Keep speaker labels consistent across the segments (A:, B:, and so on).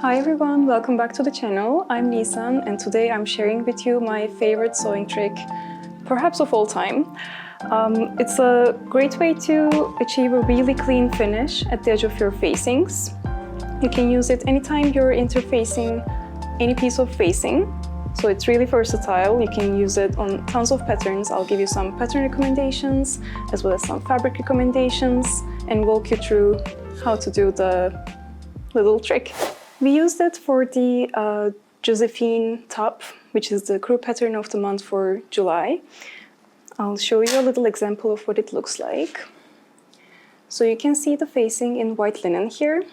A: Hi everyone, welcome back to the channel. I'm Nisan and today I'm sharing with you my favorite sewing trick, perhaps of all time. It's a great way to achieve a really clean finish at the edge of your facings. You can use it anytime you're interfacing any piece of facing. So it's really versatile. You can use it on tons of patterns. I'll give you some pattern recommendations as well as some fabric recommendations and walk you through how to do the little trick. We used it for the Josephine top, which is the crew pattern of the month for July. I'll show you a little example of what it looks like. So you can see the facing in white linen here,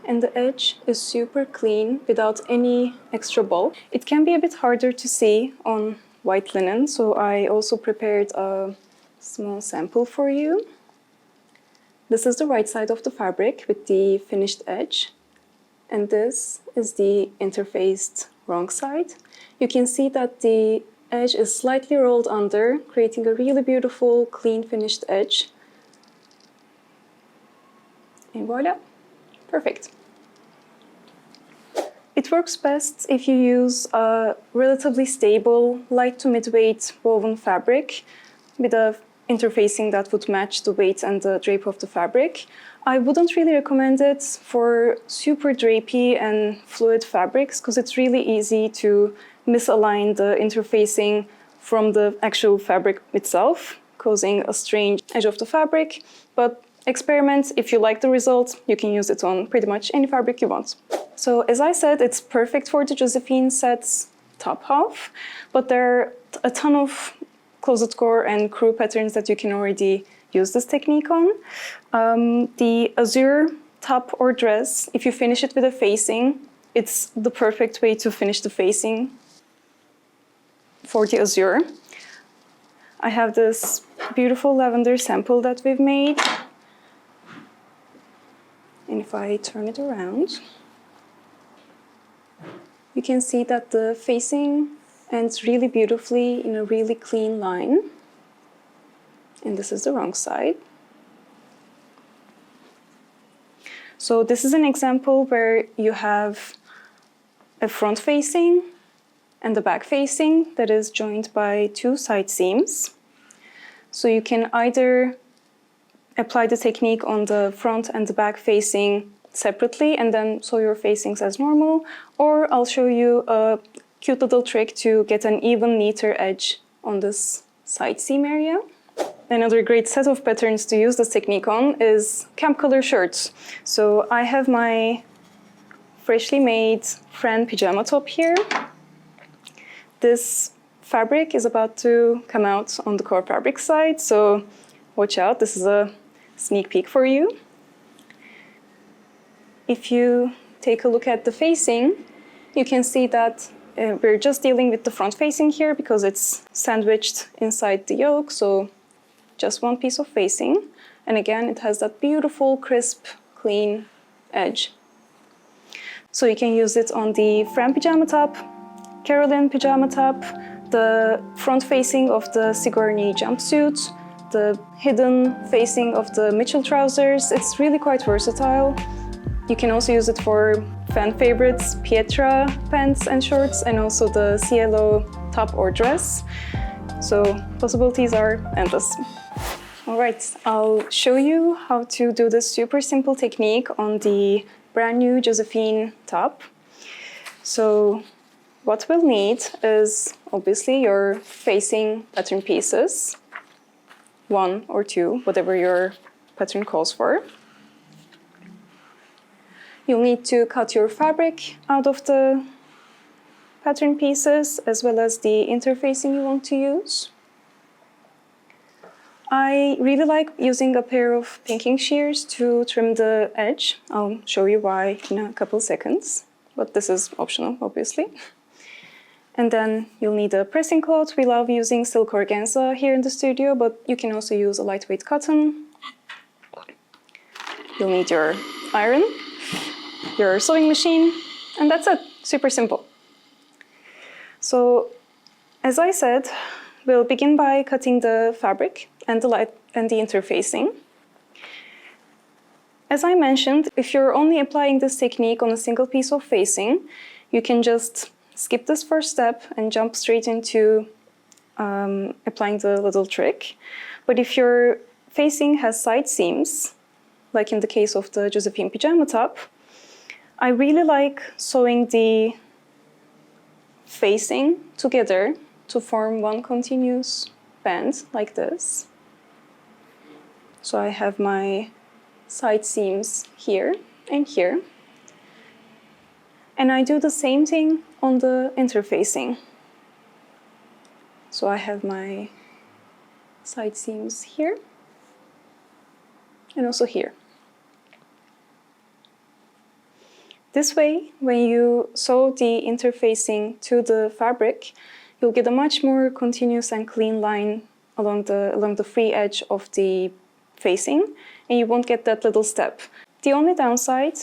A: and the edge is super clean without any extra bulk. It can be a bit harder to see on white linen, so I also prepared a small sample for you. This is the right side of the fabric with the finished edge. And this is the interfaced wrong side. You can see that the edge is slightly rolled under, creating a really beautiful, clean finished edge. And voila, perfect. It works best if you use a relatively stable, light to mid-weight woven fabric with a interfacing that would match the weight and the drape of the fabric. I wouldn't really recommend it for super drapey and fluid fabrics because it's really easy to misalign the interfacing from the actual fabric itself, causing a strange edge of the fabric. But experiment. If you like the result, you can use it on pretty much any fabric you want. So as I said, it's perfect for the Josephine set's top half, but there are a ton of closet core and crew patterns that you can already use this technique on. The azure top or dress, if you finish it with a facing, it's the perfect way to finish the facing for the azure. I have this beautiful lavender sample that we've made. And if I turn it around, you can see that the facing ends really beautifully in a really clean line. And this is the wrong side. So this is an example where you have a front facing and the back facing that is joined by two side seams. So you can either apply the technique on the front and the back facing separately and then sew your facings as normal, or I'll show you a cute little trick to get an even neater edge on this side seam area. Another great set of patterns to use this technique on is camp color shirts. So I have my freshly made Fran pajama top here. This fabric is about to come out on the core fabric side, so watch out, this is a sneak peek for you. If you take a look at the facing, you can see that we're just dealing with the front facing here because it's sandwiched inside the yoke, so just one piece of facing. And again, it has that beautiful, crisp, clean edge. So you can use it on the Fran pajama top, Carolyn pajama top, the front facing of the Sigourney jumpsuit, the hidden facing of the Mitchell trousers. It's really quite versatile. You can also use it for fan favorites, Pietra pants and shorts, and also the cielo top or dress. So possibilities are endless. All right, I'll show you how to do this super simple technique on the brand new Josephine top. So what we'll need is obviously your facing pattern pieces, one or two, whatever your pattern calls for. You'll need to cut your fabric out of the pattern pieces as well as the interfacing you want to use. I really like using a pair of pinking shears to trim the edge. I'll show you why in a couple seconds, but this is optional, obviously. And then you'll need a pressing cloth. We love using silk organza here in the studio, but you can also use a lightweight cotton. You'll need your iron, your sewing machine, and that's it. Super simple. So, as I said, we'll begin by cutting the fabric and the interfacing. As I mentioned, if you're only applying this technique on a single piece of facing, you can just skip this first step and jump straight into applying the little trick. But if your facing has side seams, like in the case of the Josephine pyjama top, I really like sewing the facing together to form one continuous band like this. So I have my side seams here and here. And I do the same thing on the interfacing. So I have my side seams here and also here. This way, when you sew the interfacing to the fabric, you'll get a much more continuous and clean line along the free edge of the facing, and you won't get that little step. The only downside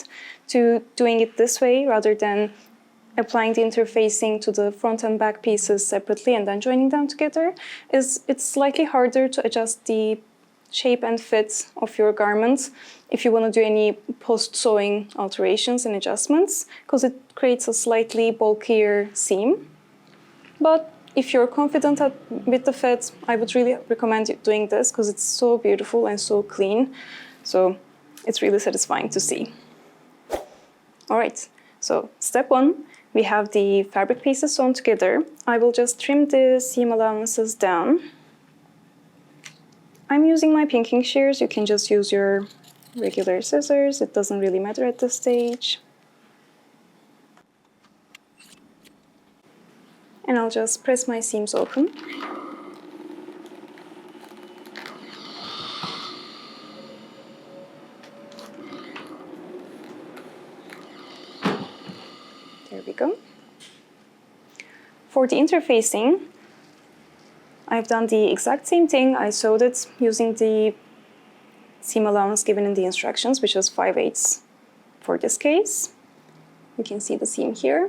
A: to doing it this way, rather than applying the interfacing to the front and back pieces separately and then joining them together, is it's slightly harder to adjust the shape and fit of your garment if you want to do any post-sewing alterations and adjustments, because it creates a slightly bulkier seam. But if you're confident with the fit, I would really recommend you doing this because it's so beautiful and so clean. So it's really satisfying to see. All right, so step one, we have the fabric pieces sewn together. I will just trim the seam allowances down. I'm using my pinking shears. You can just use your regular scissors. It doesn't really matter at this stage. And I'll just press my seams open. There we go. For the interfacing, I've done the exact same thing. I sewed it using the seam allowance given in the instructions, which was 5/8 for this case. You can see the seam here.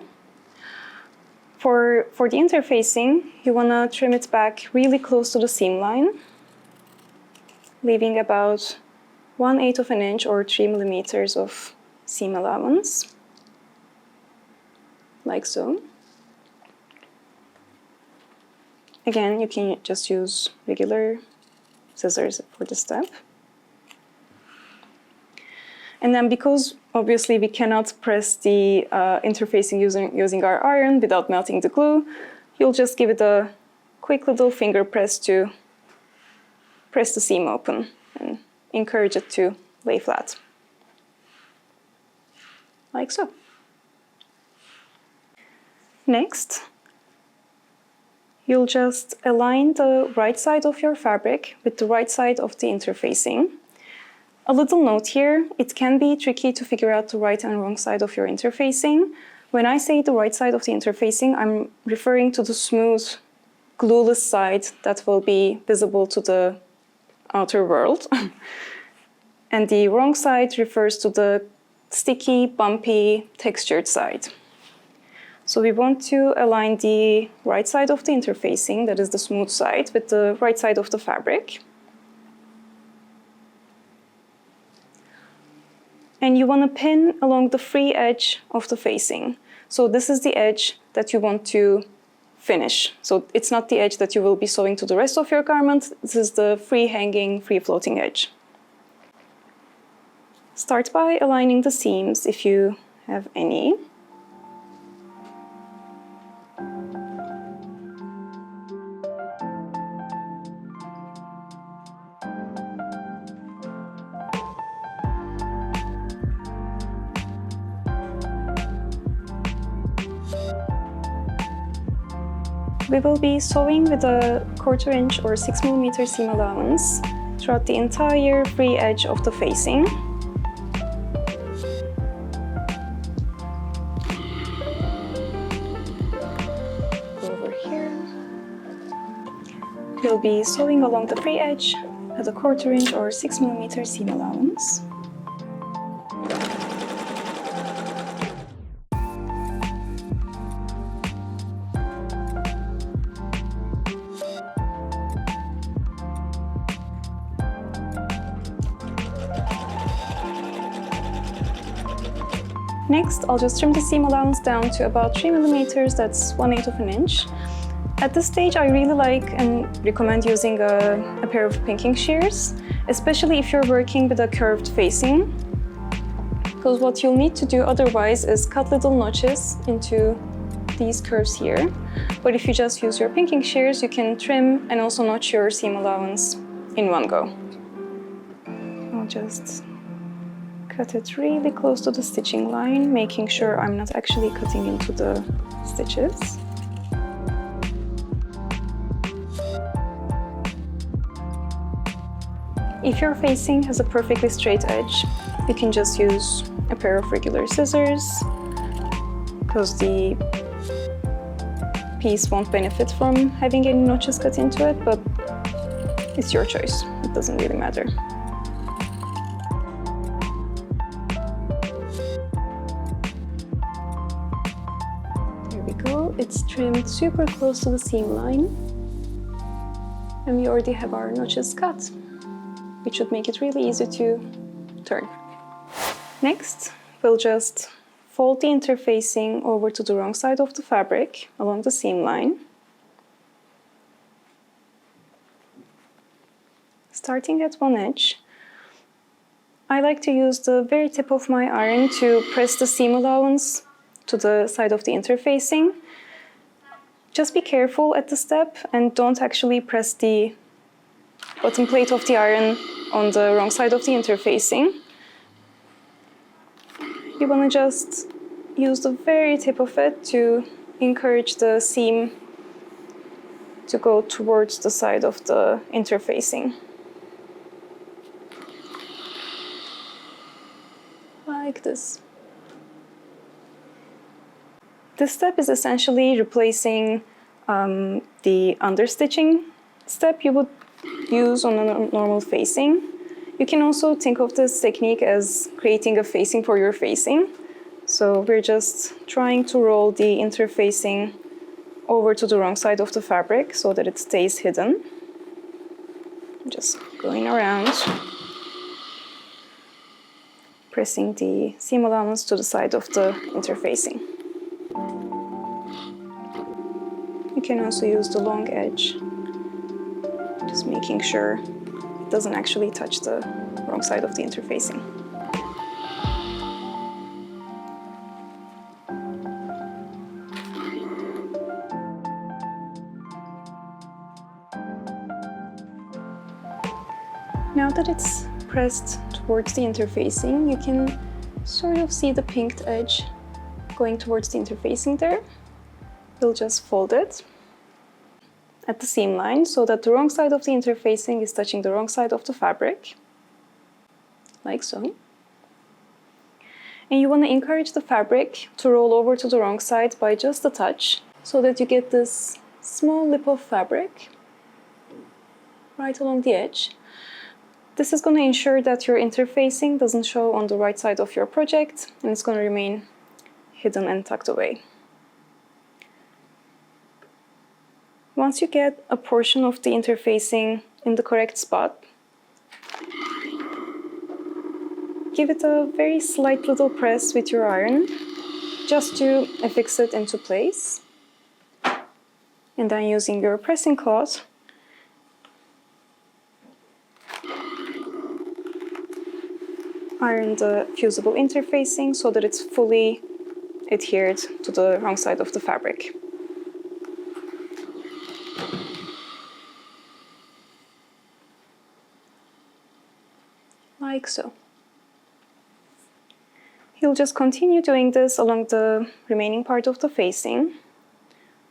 A: For the interfacing, you want to trim it back really close to the seam line, leaving about 1/8 of an inch or 3 millimeters of seam allowance, like so. Again, you can just use regular scissors for this step. And then, because obviously we cannot press the interfacing using our iron without melting the glue, you'll just give it a quick little finger press to press the seam open and encourage it to lay flat, like so. Next, you'll just align the right side of your fabric with the right side of the interfacing. A little note here, it can be tricky to figure out the right and wrong side of your interfacing. When I say the right side of the interfacing, I'm referring to the smooth, glueless side that will be visible to the outer world. And the wrong side refers to the sticky, bumpy, textured side. So we want to align the right side of the interfacing, that is the smooth side, with the right side of the fabric. And you want to pin along the free edge of the facing. So this is the edge that you want to finish. So it's not the edge that you will be sewing to the rest of your garment. This is the free hanging, free floating edge. Start by aligning the seams if you have any. We will be sewing with a 1/4 inch or 6 millimeter seam allowance throughout the entire free edge of the facing. Go over here. We'll be sewing along the free edge at a 1/4 inch or 6 millimeter seam allowance. Next, I'll just trim the seam allowance down to about 3 millimeters, that's 1/8 of an inch. At this stage, I really like and recommend using a pair of pinking shears, especially if you're working with a curved facing, because what you'll need to do otherwise is cut little notches into these curves here. But if you just use your pinking shears, you can trim and also notch your seam allowance in one go. I'll just cut it really close to the stitching line, making sure I'm not actually cutting into the stitches. If your facing has a perfectly straight edge, you can just use a pair of regular scissors, because the piece won't benefit from having any notches cut into it, but it's your choice. It doesn't really matter. There we go. It's trimmed super close to the seam line. And we already have our notches cut, which should make it really easy to turn. Next, we'll just fold the interfacing over to the wrong side of the fabric along the seam line. Starting at one edge, I like to use the very tip of my iron to press the seam allowance to the side of the interfacing. Just be careful at the step and don't actually press the bottom plate of the iron on the wrong side of the interfacing. You want to just use the very tip of it to encourage the seam to go towards the side of the interfacing. Like this. This step is essentially replacing the understitching step you would use on a normal facing. You can also think of this technique as creating a facing for your facing. So we're just trying to roll the interfacing over to the wrong side of the fabric so that it stays hidden. Just going around, pressing the seam allowance to the side of the interfacing. You can also use the long edge, just making sure it doesn't actually touch the wrong side of the interfacing. Now that it's pressed towards the interfacing, you can sort of see the pinked edge going towards the interfacing there. We'll just fold it at the seam line so that the wrong side of the interfacing is touching the wrong side of the fabric, like so. And you want to encourage the fabric to roll over to the wrong side by just a touch so that you get this small lip of fabric right along the edge. This is going to ensure that your interfacing doesn't show on the right side of your project, and it's going to remain hidden and tucked away. Once you get a portion of the interfacing in the correct spot, give it a very slight little press with your iron just to affix it into place. And then using your pressing cloth, iron the fusible interfacing so that it's fully adhered to the wrong side of the fabric. Like so. You'll just continue doing this along the remaining part of the facing,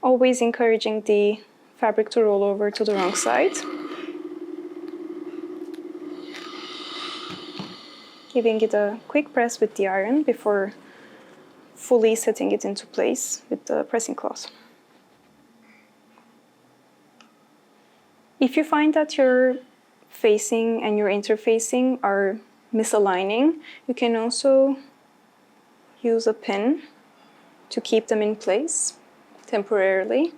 A: always encouraging the fabric to roll over to the wrong side. Giving it a quick press with the iron before fully setting it into place with the pressing cloth. If you find that your facing and your interfacing are misaligning, you can also use a pin to keep them in place temporarily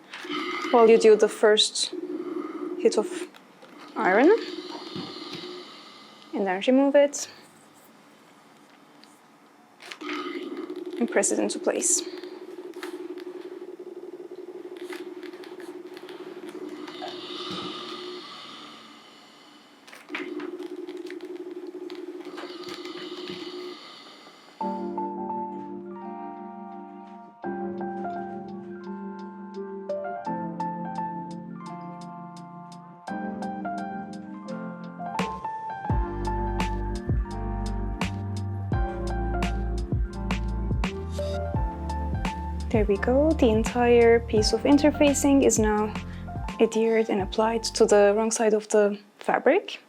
A: while you do the first hit of iron, and then remove it. and press it into place. There we go, the entire piece of interfacing is now adhered and applied to the wrong side of the fabric.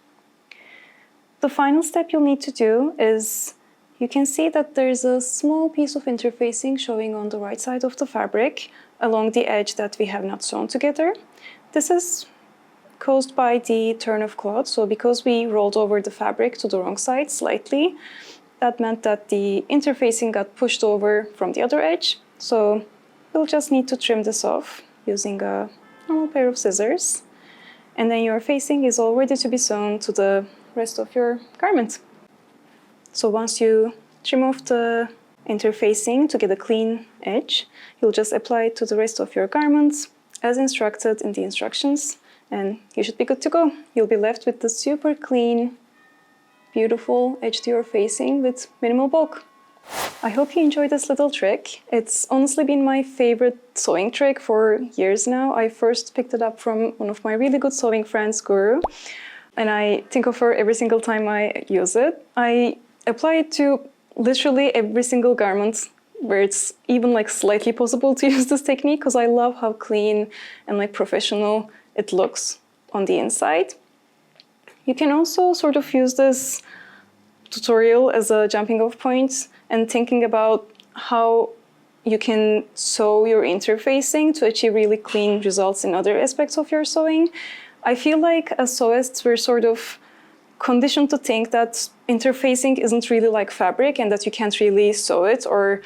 A: The final step you'll need to do is, you can see that there's a small piece of interfacing showing on the right side of the fabric along the edge that we have not sewn together. This is caused by the turn of cloth, so because we rolled over the fabric to the wrong side slightly, that meant that the interfacing got pushed over from the other edge. So you'll just need to trim this off using a normal pair of scissors. And then your facing is all ready to be sewn to the rest of your garment. So once you trim off the interfacing to get a clean edge, you'll just apply it to the rest of your garments as instructed in the instructions, and you should be good to go. You'll be left with the super clean, beautiful edge to your facing with minimal bulk. I hope you enjoyed this little trick. It's honestly been my favorite sewing trick for years now. I first picked it up from one of my really good sewing friends, Guru, and I think of her every single time I use it. I apply it to literally every single garment where it's even like slightly possible to use this technique, because I love how clean and like professional it looks on the inside. You can also sort of use this tutorial as a jumping off point and thinking about how you can sew your interfacing to achieve really clean results in other aspects of your sewing. I feel like as sewists, we're sort of conditioned to think that interfacing isn't really like fabric and that you can't really sew it or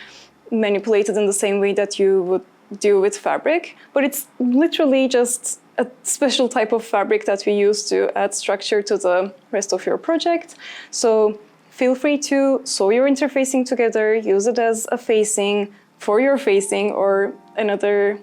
A: manipulate it in the same way that you would do with fabric. But it's literally just a special type of fabric that we use to add structure to the rest of your project. So feel free to sew your interfacing together, use it as a facing for your facing or another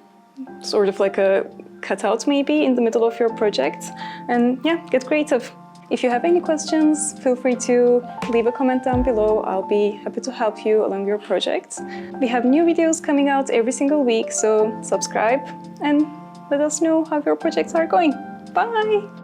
A: sort of like a cutout maybe in the middle of your project. And yeah, get creative. If you have any questions, feel free to leave a comment down below. I'll be happy to help you along your project. We have new videos coming out every single week, so subscribe and let us know how your projects are going. Bye!